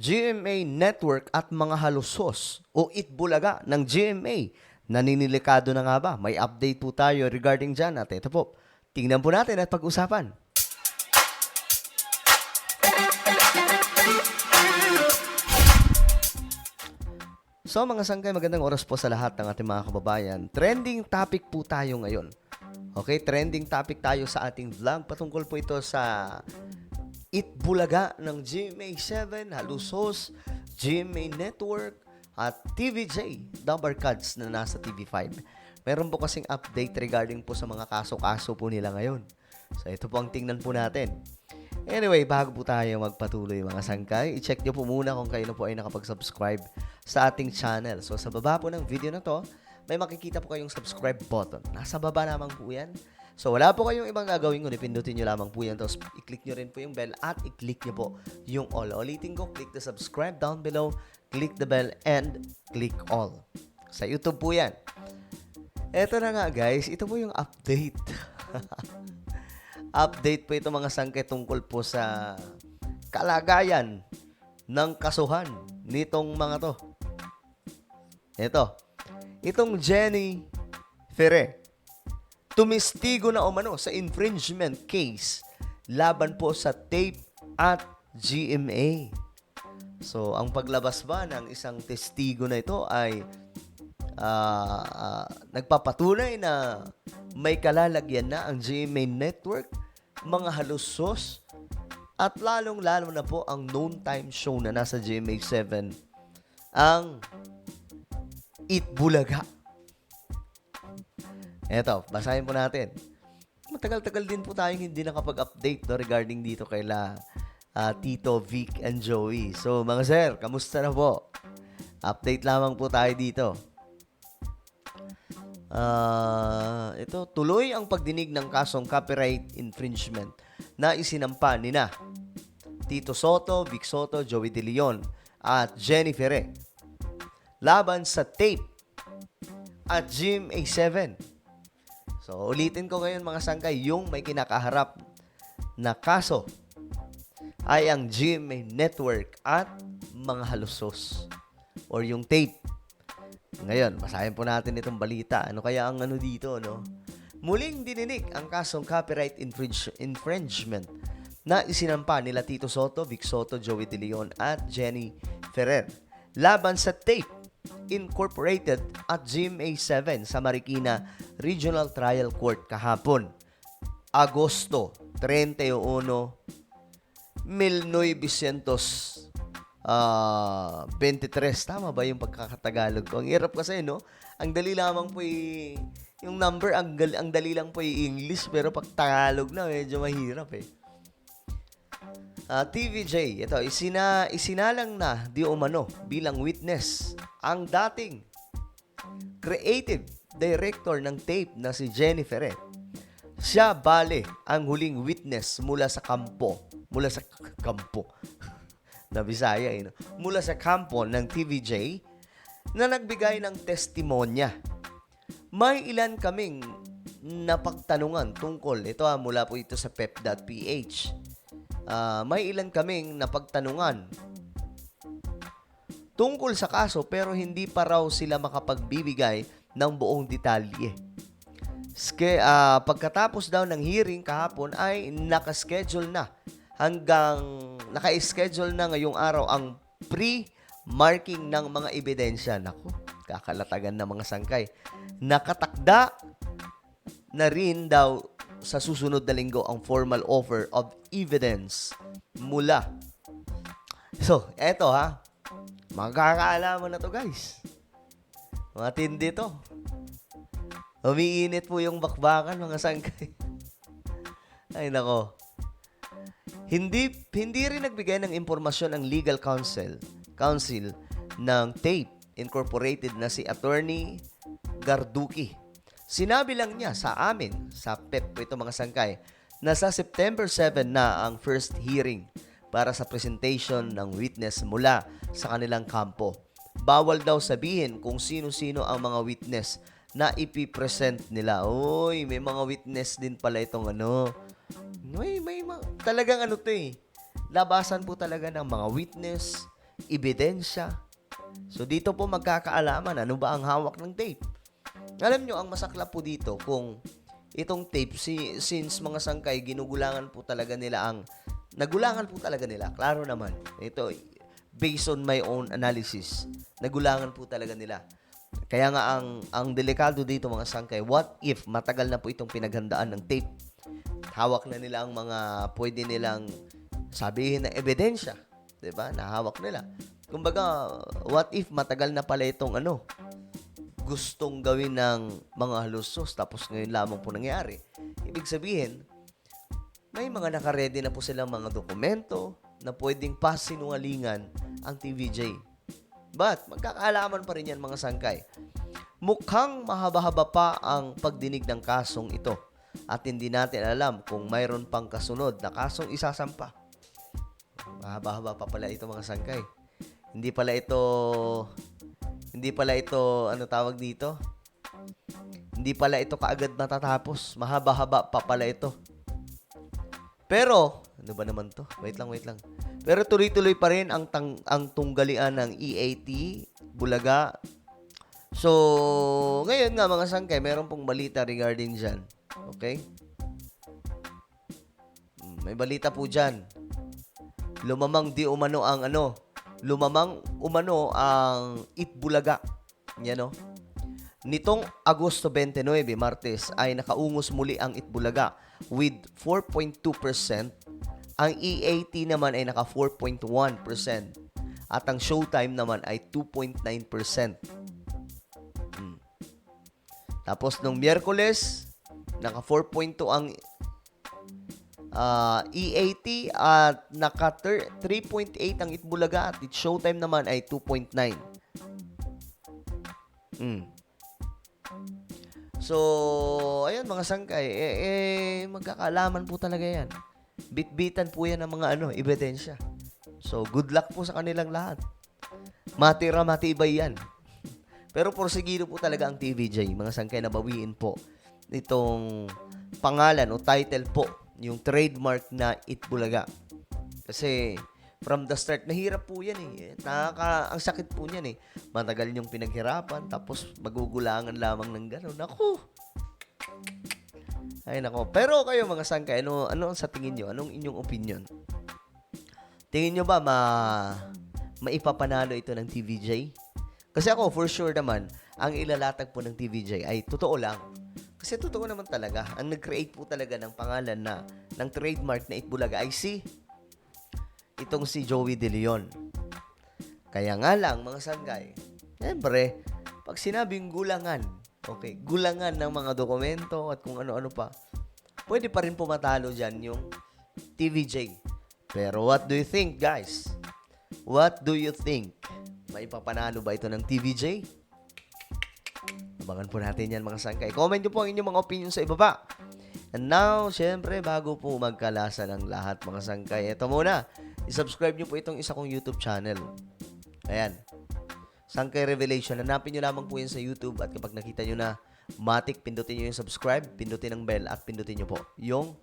GMA Network at mga halusos o itbulaga ng GMA. Naninilikado na nga ba? May update po tayo regarding dyan at ito po. Tingnan po natin at pag-usapan. So mga sangkay, magandang oras po sa lahat ng ating mga kababayan. Trending topic po tayo ngayon. Okay, trending topic tayo sa ating vlog. Patungkol po ito sa itbulaga ng GMA7, Halusos, GMA Network, at TVJ, Double Cuts na nasa TV5. Meron po kasing update regarding po sa mga kaso-kaso po nila ngayon. So ito po ang tingnan po natin. Anyway, bago po tayo magpatuloy mga sangkay, i-check nyo po muna kung kayo na po ay nakapag-subscribe sa ating channel. So sa baba po ng video na to, may makikita po kayong subscribe button. Nasa baba lamang po yan. So wala po kayong ibang gagawin kundi pindutin nyo lamang po yan. Tapos i-click nyo rin po yung bell at i-click nyo po yung all. Ulitin ko, click the subscribe down below, click the bell, and click all. Sa YouTube po yan. Eto na nga guys, ito po yung update. Update po ito mga sangkay tungkol po sa kalagayan ng kasuhan nitong mga to. Itong Jenny Ferrer, tumistigo na umano sa infringement case laban po sa tape at GMA. So, ang paglabas ba ng isang testigo na ito ay nagpapatunay na may kalalagyan na ang GMA Network, mga halusos, at lalong-lalo na po ang noon time show na nasa GMA7, ang Itbulaga. Eto, basahin po natin. Matagal-tagal din po tayong hindi nakapag-update regarding dito kaila Tito, Vic, and Joey. So, mga sir, kamusta na po? Update lamang po tayo dito. Ito, tuloy ang pagdinig ng kasong copyright infringement na isinampa nina Tito Soto, Vic Soto, Joey De Leon at Jenny Ferrer laban sa tape at GMA7. So, ulitin ko ngayon mga sangkay, yung may kinakaharap na kaso ay ang GMA Network at mga halusos or yung tape. Ngayon, basahin po natin itong balita. Ano kaya ang ano dito, no? Muling dininig ang kasong copyright infringement na isinampa nila Tito Soto, Vic Soto, Joey De Leon at Jenny Ferrer laban sa tape Incorporated at GMA7 sa Marikina Regional Trial Court kahapon, Agosto 31, 1923. Tama ba yung pagkakatagalog ko? Ang hirap kasi, no? Ang dali lamang po yung number, ang dali lang po yung English, pero pag Tagalog na, medyo mahirap eh. TVJ, ito, isinalang na di umano bilang witness ang dating creative director ng tape na si Jenny Ferrer. Siya bale ang huling witness mula sa kampo na Bisaya, no? Mula sa kampo ng TVJ na nagbigay ng testimonya. May ilan kaming napagtanungan tungkol, ito mula po ito sa pep.ph. May ilan kaming napagtanungan tungkol sa kaso pero hindi pa raw sila makapagbibigay ng buong detalye. Pagkatapos daw ng hearing kahapon ay naka-schedule na ngayong araw ang pre-marking ng mga ebidensya. Naku, kakalatagan ng mga sangkay. Nakatakda na rin daw sa susunod na linggo ang formal offer of evidence mula. So, eto magkakaalaman na to guys. Matindi to. Umiinit po yung bakbakan mga sangkay. Ay nako. Hindi rin nagbigay ng impormasyon ang legal counsel ng Tape Incorporated na si Attorney Garduki. Sinabi lang niya sa amin, sa PEP ito mga sangkay, na sa September 7 na ang first hearing para sa presentation ng witness mula sa kanilang kampo. Bawal daw sabihin kung sino-sino ang mga witness na ipipresent nila. Uy, may mga witness din pala itong talagang labasan po talaga ng mga witness, ebidensya. So dito po magkakaalaman ano ba ang hawak ng tape. Alam nyo, ang masaklap po dito kung itong tape, since mga sangkay, nagulangan po talaga nila. Klaro naman. Ito, based on my own analysis, nagulangan po talaga nila. Kaya nga ang delikado dito mga sangkay, what if matagal na po itong pinaghandaan ng tape? Hawak na nila ang mga pwede nilang sabihin na ebidensya. 'Di ba? Nahawak nila. Kumbaga, what if matagal na pala itong gustong gawin ng mga halusos tapos ngayon lamang po nangyari. Ibig sabihin, may mga nakaredy na po silang mga dokumento na pwedeng pasinungalingan ang TVJ. But, magkakaalaman pa rin yan mga sangkay. Mukhang mahaba-haba pa ang pagdinig ng kasong ito at hindi natin alam kung mayroon pang kasunod na kasong isasampa. Mahaba-haba pa pala ito mga sangkay. Hindi pala ito, ano tawag dito? Hindi pala ito kaagad matatapos. Mahaba-haba pa pala ito. Pero, ano ba naman to? Wait lang. Pero tuloy-tuloy pa rin ang tunggalian ng EAT, Bulaga. So, ngayon nga mga sangkay, meron pong balita regarding dyan. Okay? May balita po dyan. Lumamang umano ang Itbulaga. Yan o. Nitong Agosto 29, Martes, ay nakaungos muli ang Itbulaga with 4.2%. Ang EAT naman ay naka 4.1%. At ang Showtime naman ay 2.9%. Tapos nung Miyerkules, naka 4.2 ang EAT at naka 3.8 ang Itbulaga at its Showtime naman ay 2.9. So, ayun mga sangkay, magkakaalaman po talaga yan. Bitbitan po yan ng mga ebidensya. So, good luck po sa kanilang lahat. Matira, matibay yan. Pero porsigido po talaga ang TVJ, mga sangkay, na bawiin po itong pangalan o title po, yung trademark na Itbulaga. Kasi from the start, nahirap po yan eh. Ang sakit po niyan eh. Matagal niyong pinaghirapan, tapos magugulangan lamang ng gano'n. Naku! Ay nako. Pero kayo mga sangkay, ano sa tingin niyo? Anong inyong opinion? Tingin niyo ba maipapanalo ito ng TVJ? Kasi ako, for sure naman, ang ilalatag po ng TVJ ay totoo lang. Kasi totoo naman talaga. Ang nag-create po talaga ng pangalan ng trademark na Itbulaga ay itong si Joey De Leon. Kaya nga lang, mga sangkay, siyempre, pag sinabing gulangan, okay, gulangan ng mga dokumento at kung ano-ano pa, pwede pa rin pumatalo dyan yung TVJ. Pero what do you think, guys? What do you think? Maipapanalo ba ito ng TVJ? Abangan po natin yan mga sangkay. Comment nyo po ang inyong mga opinion sa ibaba. And now, syempre, bago po magkalasa ng lahat mga sangkay, ito muna, i-subscribe nyo po itong isa kong YouTube channel. Ayan. Sangkay Revelation. Hanapin nyo lamang po yan sa YouTube at kapag nakita nyo na matik, pindutin nyo yung subscribe, pindutin ang bell at pindutin nyo po yung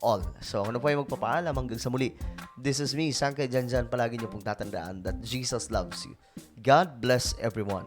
all. So, ano po yung magpapaalam hanggang sa muli. This is me, Sangkay Janjan. Palagi nyo pong tatandaan that Jesus loves you. God bless everyone.